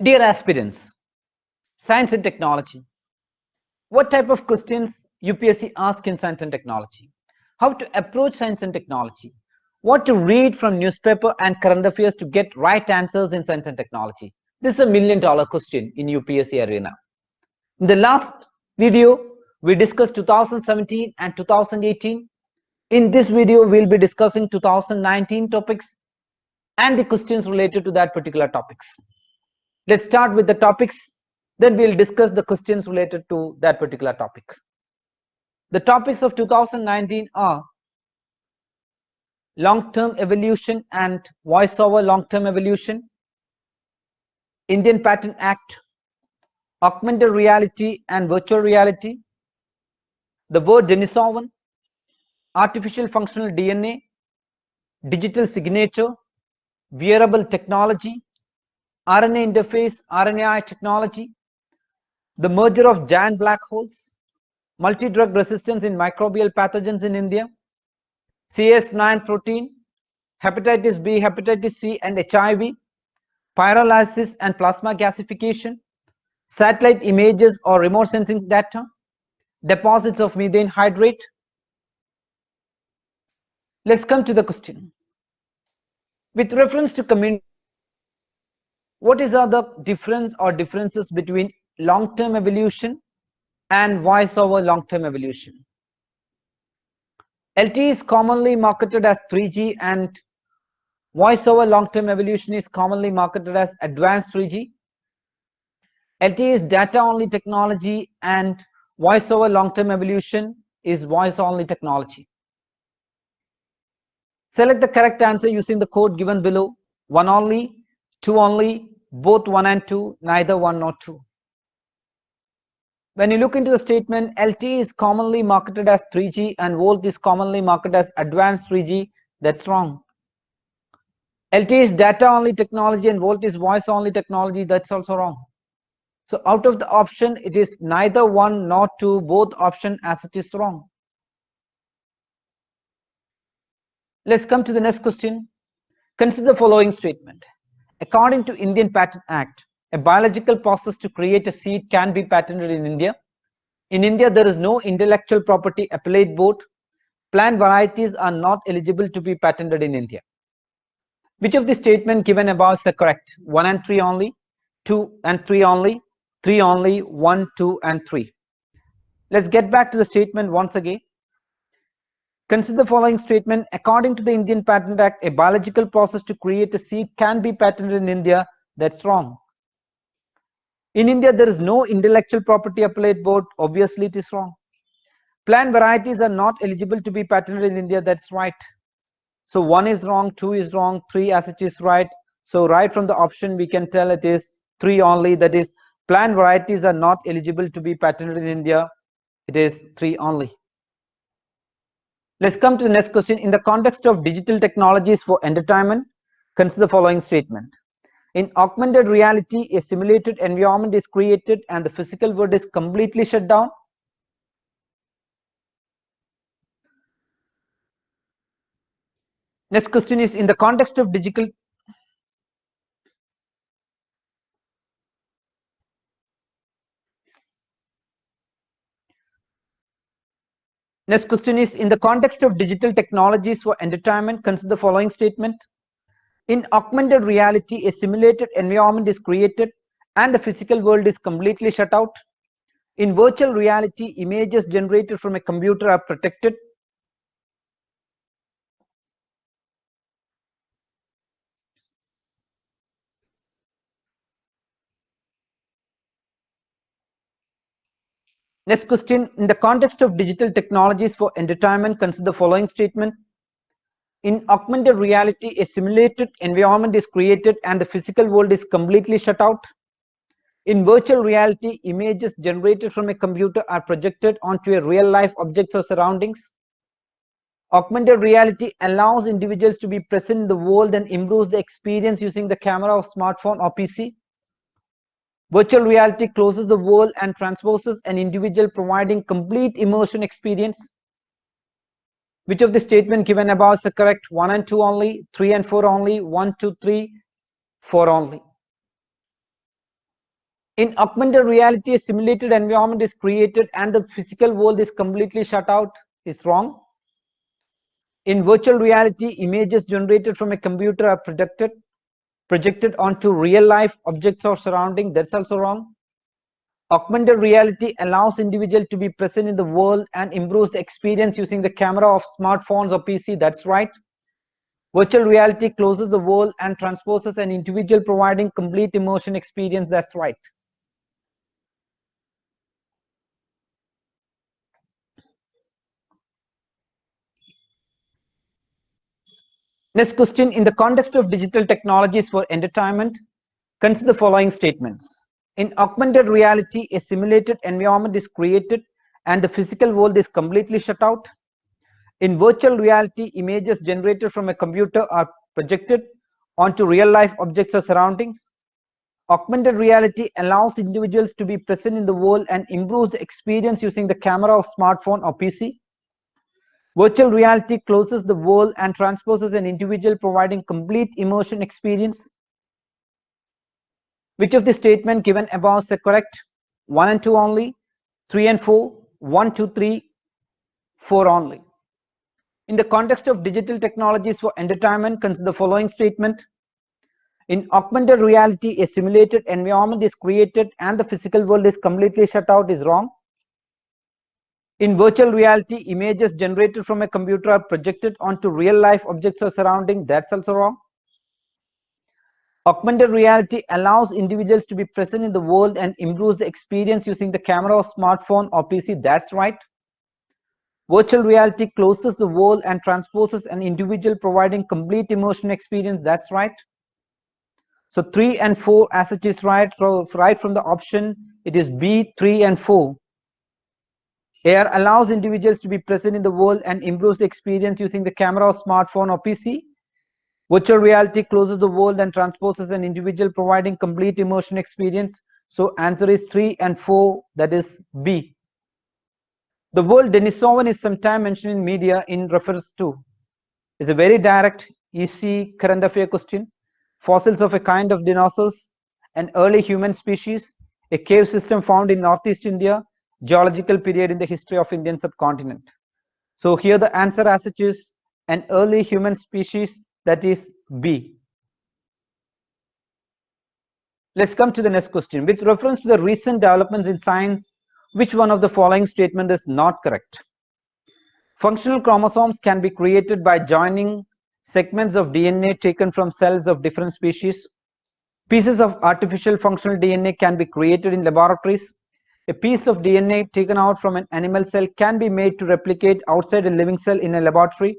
Dear aspirants, science and technology. What type of questions UPSC asks in science and technology? How to approach science and technology? What to read from newspaper and current affairs to get right answers in science and technology? This is a million-dollar question in UPSC arena. In the last video, we discussed 2017 and 2018. In this video, we'll be discussing 2019 topics and the questions related to that particular topics. Let's start with the topics, then we'll discuss the questions related to that particular topic. The topics of 2019 are long-term evolution and voice-over long-term evolution, Indian Patent Act, augmented reality and virtual reality, the word Denisovan, artificial functional DNA, digital signature, wearable technology, RNA interface, RNAi technology, the merger of giant black holes, multi-drug resistance in microbial pathogens in India, CS9 protein, hepatitis B, hepatitis C and HIV, pyrolysis and plasma gasification, satellite images or remote sensing data, deposits of methane hydrate. Let's come to the question. With reference to community, what is the difference or differences between long-term evolution and voice-over long-term evolution? LTE is commonly marketed as 3G and voice-over long-term evolution is commonly marketed as advanced 3G. LTE is data-only technology and voice-over long-term evolution is voice-only technology. Select the correct answer using the code given below. 1 only, 2 only, both 1 and 2, neither 1 nor 2. When you look into the statement, LTE is commonly marketed as 3G and VOLTE is commonly marketed as advanced 3G, that's wrong. LTE is data-only technology and VOLTE is voice-only technology, that's also wrong. So out of the option, it is neither 1 nor 2, both option as it is wrong. Let's come to the next question. Consider the following statement. According to Indian Patent Act, a biological process to create a seed can be patented in India. In India, there is no intellectual property appellate board. Plant varieties are not eligible to be patented in India. Which of the statements given above is the correct? 1 and 3 only, 2 and 3 only, 3 only, 1, 2 and 3. Let's get back to the statement once again. Consider the following statement. According to the Indian Patent Act, a biological process to create a seed can be patented in India. That's wrong. In India, there is no intellectual property appellate board. Obviously, it is wrong. Plant varieties are not eligible to be patented in India. That's right. So 1 is wrong, 2 is wrong, 3 as it is right. So right from the option, we can tell it is 3 only. That is, plant varieties are not eligible to be patented in India. It is 3 only. Let's come to the next question. In the context of digital technologies for entertainment, consider the following statement. In augmented reality, a simulated environment is created and the physical world is completely shut down. Next question is, in the context of digital Next question is, in the context of digital technologies for entertainment, consider the following statement. In augmented reality, a simulated environment is created and the physical world is completely shut out. In virtual reality, images generated from a computer are protected. Next question, in the context of digital technologies for entertainment, consider the following statement. In augmented reality, a simulated environment is created and the physical world is completely shut out. In virtual reality, images generated from a computer are projected onto a real-life objects or surroundings. Augmented reality allows individuals to be present in the world and improves the experience using the camera of smartphone or PC. Virtual reality closes the world and transposes an individual, providing complete immersion experience. Which of the statement given above is the correct? 1 and 2 only, 3 and 4 only, 1, 2, 3, 4 only. In augmented reality, a simulated environment is created and the physical world is completely shut out, is wrong. In virtual reality, images generated from a computer are projected onto real life objects or surrounding, that's also wrong. Augmented reality allows individuals to be present in the world and improves the experience using the camera of smartphones or PC, that's right. Virtual reality closes the world and transposes an individual providing complete immersion experience, that's right. Next question, in the context of digital technologies for entertainment, consider the following statements. In augmented reality, a simulated environment is created and the physical world is completely shut out. In virtual reality, images generated from a computer are projected onto real-life objects or surroundings. Augmented reality allows individuals to be present in the world and improves the experience using the camera of smartphone or PC. Virtual reality closes the world and transposes an individual providing complete immersion experience. Which of the statement given above is correct? 1 and 2 only, 3 and 4, 1, 2, 3, 4 only. In the context of digital technologies for entertainment, consider the following statement. In augmented reality, a simulated environment is created and the physical world is completely shut out, is wrong. In virtual reality, images generated from a computer are projected onto real-life objects or surrounding, that's also wrong. Augmented reality allows individuals to be present in the world and improves the experience using the camera of smartphone or PC, that's right. Virtual reality closes the world and transposes an individual providing complete immersion experience, that's right. So 3 and 4 as it is right, so right from the option, it is B, 3 and 4. AR allows individuals to be present in the world and improves the experience using the camera of smartphone or PC. Virtual reality closes the world and transposes an individual providing complete immersion experience. So answer is 3 and 4, that is B. The word Denisovan is sometimes mentioned in media in reference to. It's a very direct, easy current affair question. Fossils of a kind of dinosaurs, an early human species, a cave system found in Northeast India, geological period in the history of Indian subcontinent. So here the answer as such is an early human species, that is B. Let's come to the next question. With reference to the recent developments in science, which one of the following statement is not correct? Functional chromosomes can be created by joining segments of DNA taken from cells of different species. Pieces of artificial functional DNA can be created in laboratories. A piece of DNA taken out from an animal cell can be made to replicate outside a living cell in a laboratory.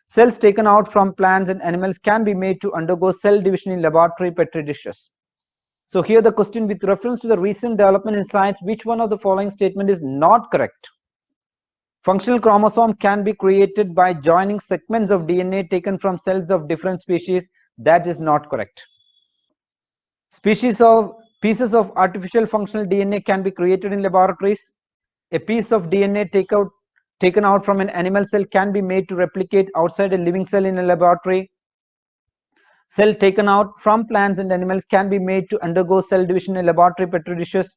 Cells taken out from plants and animals can be made to undergo cell division in laboratory petri dishes. So here the question, with reference to the recent development in science, which one of the following statement is not correct? Functional chromosome can be created by joining segments of DNA taken from cells of different species, that is not correct. Pieces of artificial functional DNA can be created in laboratories. A piece of DNA taken out from an animal cell can be made to replicate outside a living cell in a laboratory. Cell taken out from plants and animals can be made to undergo cell division in laboratory petri dishes.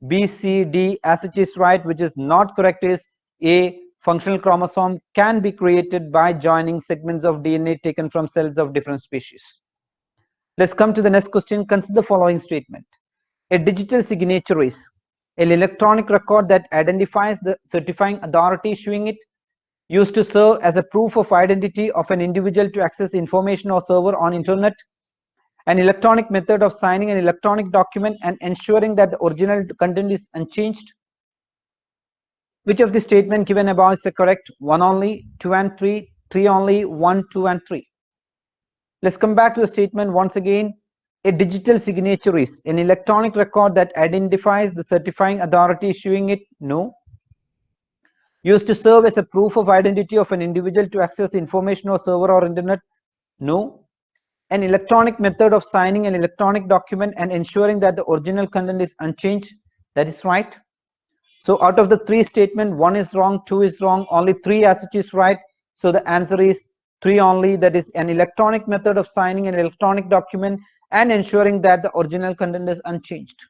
B, C, D as it is right, which is not correct is A. Functional chromosome can be created by joining segments of DNA taken from cells of different species. Let's come to the next question. Consider the following statement. A digital signature is an electronic record that identifies the certifying authority issuing it, used to serve as a proof of identity of an individual to access information or server on internet, an electronic method of signing an electronic document and ensuring that the original content is unchanged. Which of the statement given above is the correct? 1 only, 2 and 3, 3 only, 1, 2 and 3. Let's come back to the statement once again. A digital signature is an electronic record that identifies the certifying authority issuing it. No. Used to serve as a proof of identity of an individual to access information or server or internet. No. An electronic method of signing an electronic document and ensuring that the original content is unchanged. That is right. So out of the 3 statements, 1 is wrong, 2 is wrong, only 3 as it is right. So the answer is 3 only, that is an electronic method of signing an electronic document and ensuring that the original content is unchanged.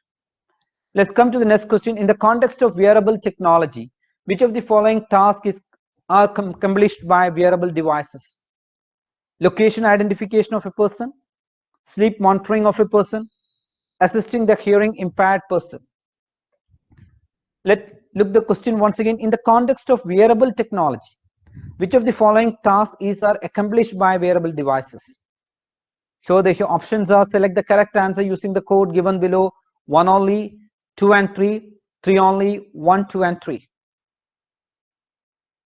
Let's come to the next question. In the context of wearable technology, which of the following tasks are accomplished by wearable devices? Location identification of a person, sleep monitoring of a person, assisting the hearing impaired person. Let's look the question once again. In the context of wearable technology, which of the following tasks are accomplished by wearable devices? Here the options are: select the correct answer using the code given below. 1 only, 2 and 3, 3 only, 1, 2 and 3.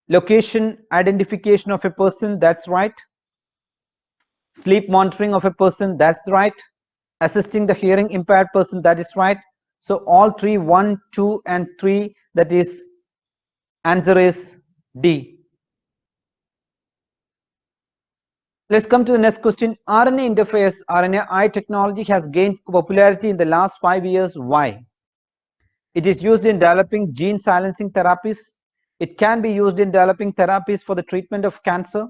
Location identification of a person, that's right. Sleep monitoring of a person, that's right. Assisting the hearing impaired person, that is right. So all three, 1, 2 and 3, that is answer is D. Let's come to the next question. RNA interface, RNAi technology has gained popularity in the last 5 years. Why? It is used in developing gene silencing therapies. It can be used in developing therapies for the treatment of cancer.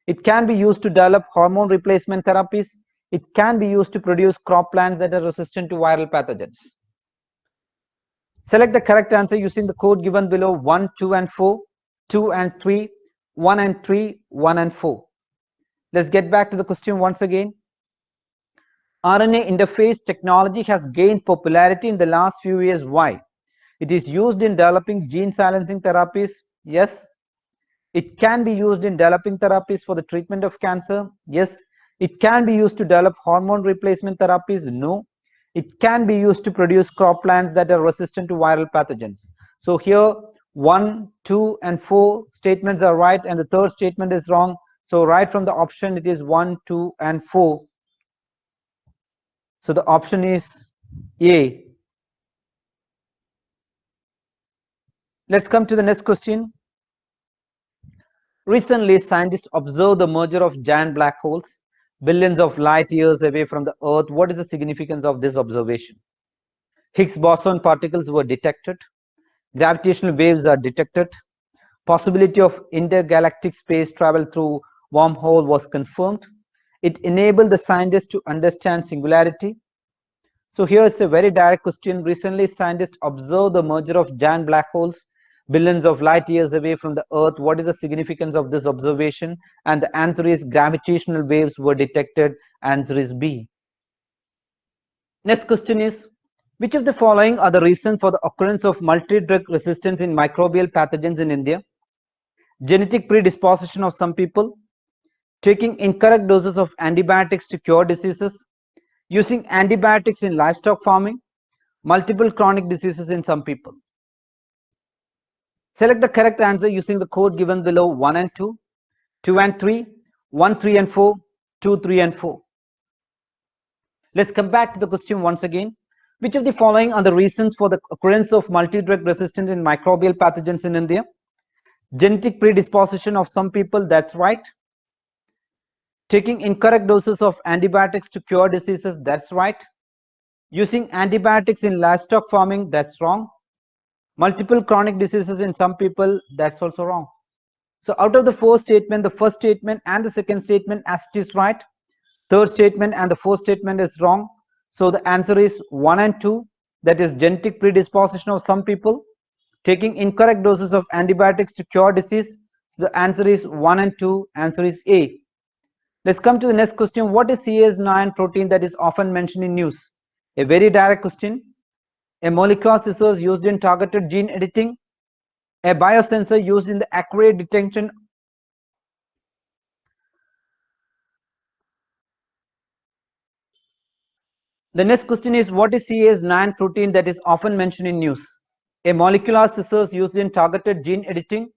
It can be used to develop hormone replacement therapies. It can be used to produce crop plants that are resistant to viral pathogens. Select the correct answer using the code given below. 1, 2 and 4, 2 and 3, 1 and 3, 1 and 4. Let's get back to the question once again. RNA interface technology has gained popularity in the last few years. Why? It is used in developing gene silencing therapies. Yes. It can be used in developing therapies for the treatment of cancer. Yes. It can be used to develop hormone replacement therapies. No. It can be used to produce crop plants that are resistant to viral pathogens. So here 1, 2 and 4 statements are right and the third statement is wrong. So right from the option it is 1, 2 and 4. So the option is A. Let's come to the next question. Recently, scientists observed the merger of giant black holes billions of light years away from the Earth. What is the significance of this observation? Higgs boson particles were detected. Gravitational waves are detected. Possibility of intergalactic space travel through wormhole was confirmed. It enabled the scientists to understand singularity. So here is a very direct question. Recently, scientists observed the merger of giant black holes billions of light years away from the Earth. What is the significance of this observation? And the answer is gravitational waves were detected. Answer is B. Next question is, which of the following are the reasons for the occurrence of multi-drug resistance in microbial pathogens in India? Genetic predisposition of some people, taking incorrect doses of antibiotics to cure diseases, using antibiotics in livestock farming, multiple chronic diseases in some people. Select the correct answer using the code given below. 1 and 2, 2 and 3, 1, 3 and 4, 2, 3 and 4. Let's come back to the question once again. Which of the following are the reasons for the occurrence of multi-drug resistance in microbial pathogens in India? Genetic predisposition of some people, that's right. Taking incorrect doses of antibiotics to cure diseases, that's right. Using antibiotics in livestock farming, that's wrong. Multiple chronic diseases in some people, that's also wrong. So out of the four statements, the first statement and the second statement as it is right. Third statement and the fourth statement is wrong. So the answer is 1 and 2, that is genetic predisposition of some people, taking incorrect doses of antibiotics to cure disease. So the answer is 1 and 2, answer is A. Let's come to the next question. What is CAS9 protein that is often mentioned in news? A very direct question. A molecular scissors used in targeted gene editing, a biosensor used in the accurate detection. The next question is, what is CAS9 protein that is often mentioned in news? A molecular scissors used in targeted gene editing,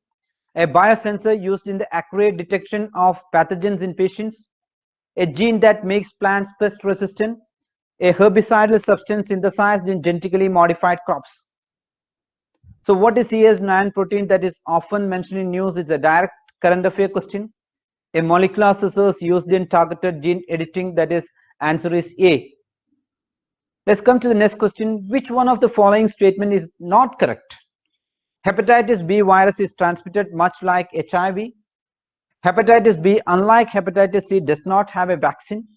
a biosensor used in the accurate detection of pathogens in patients, a gene that makes plants pest resistant, a herbicidal substance synthesized in genetically modified crops. So what is CAS9 protein that is often mentioned in news? Is a direct current affair question. A molecular scissors used in targeted gene editing, that is answer is A. Let's come to the next question. Which one of the following statement is not correct? Hepatitis B virus is transmitted much like HIV. Hepatitis B, unlike hepatitis C, does not have a vaccine.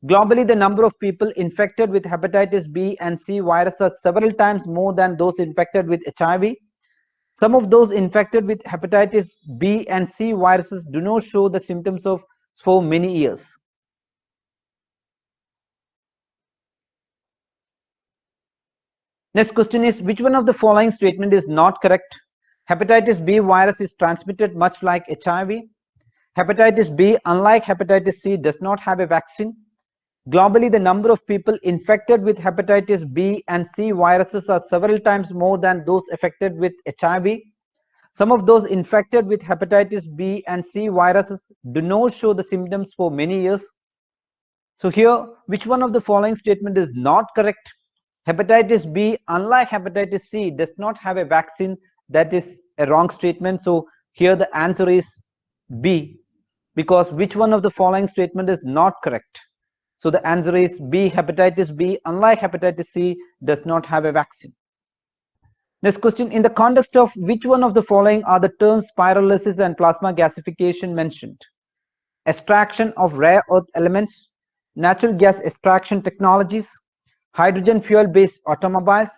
Globally, the number of people infected with hepatitis B and C virus are several times more than those infected with HIV. Some of those infected with hepatitis B and C viruses do not show the symptoms for many years. Next question is, which one of the following statement is not correct? Hepatitis B virus is transmitted much like HIV. Hepatitis B, unlike hepatitis C, does not have a vaccine. Globally, the number of people infected with hepatitis B and C viruses are several times more than those affected with HIV. Some of those infected with hepatitis B and C viruses do not show the symptoms for many years. So here, which one of the following statement is not correct? Hepatitis B, unlike hepatitis C, does not have a vaccine. That is a wrong statement. So here the answer is B, because which one of the following statement is not correct? So the answer is B. Hepatitis B, unlike hepatitis C, does not have a vaccine. Next question, in the context of which one of the following are the terms pyrolysis and plasma gasification mentioned? Extraction of rare earth elements, natural gas extraction technologies, hydrogen fuel based automobiles,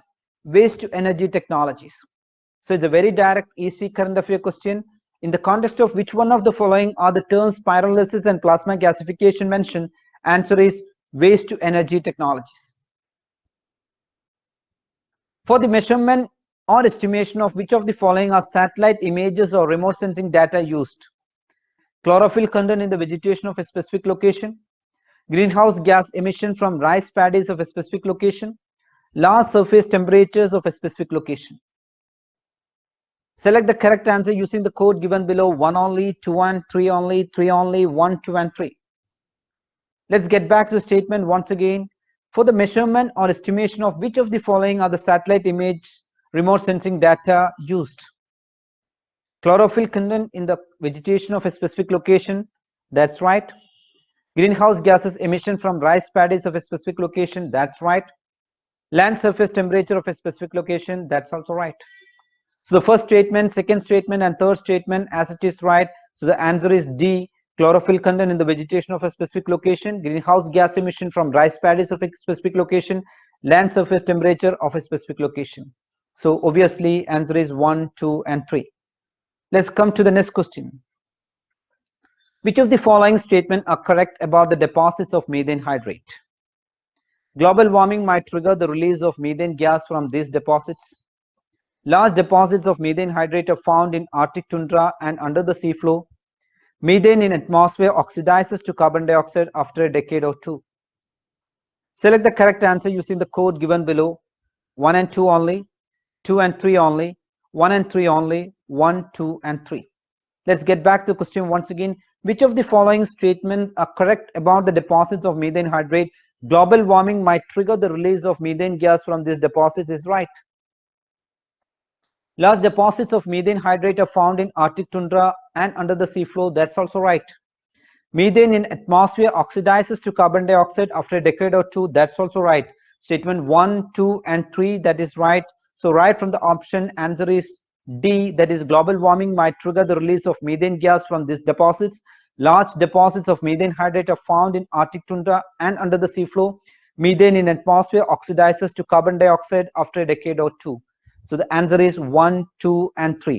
waste to energy technologies. So it's a very direct easy current affair question. In the context of which one of the following are the terms pyrolysis and plasma gasification mentioned? Answer is waste to energy technologies. For the measurement or estimation of which of the following are satellite images or remote sensing data used? Chlorophyll content in the vegetation of a specific location, greenhouse gas emission from rice paddies of a specific location, large surface temperatures of a specific location. Select the correct answer using the code given below: 1 only, 2 and 3 only, 3 only, 1, 2 and 3. Let's get back to the statement once again. For the measurement or estimation of which of the following are the satellite image remote sensing data used? Chlorophyll content in the vegetation of a specific location, that's right. Greenhouse gases emission from rice paddies of a specific location, that's right. Land surface temperature of a specific location, that's also right. So the first statement, second statement and third statement as it is right. So the answer is D. Chlorophyll content in the vegetation of a specific location, greenhouse gas emission from rice paddies of a specific location, land surface temperature of a specific location. So obviously answer is 1, 2 and 3. Let's come to the next question. Which of the following statements are correct about the deposits of methane hydrate? Global warming might trigger the release of methane gas from these deposits. Large deposits of methane hydrate are found in Arctic tundra and under the seafloor. Methane in atmosphere oxidizes to carbon dioxide after a decade or two. Select the correct answer using the code given below: 1 and 2 only, 2 and 3 only, 1 and 3 only, 1, 2 and 3. Let's get back to the question once again. Which of the following statements are correct about the deposits of methane hydrate? Global warming might trigger the release of methane gas from these deposits is right. Large deposits of methane hydrate are found in Arctic tundra and under the seafloor, that's also right. Methane in atmosphere oxidizes to carbon dioxide after a decade or two, that's also right. Statement 1, 2 and 3, that is right. So right from the option, answer is D, that is global warming might trigger the release of methane gas from these deposits. Large deposits of methane hydrate are found in Arctic tundra and under the seafloor. Methane in atmosphere oxidizes to carbon dioxide after a decade or two. So the answer is 1, 2 and 3.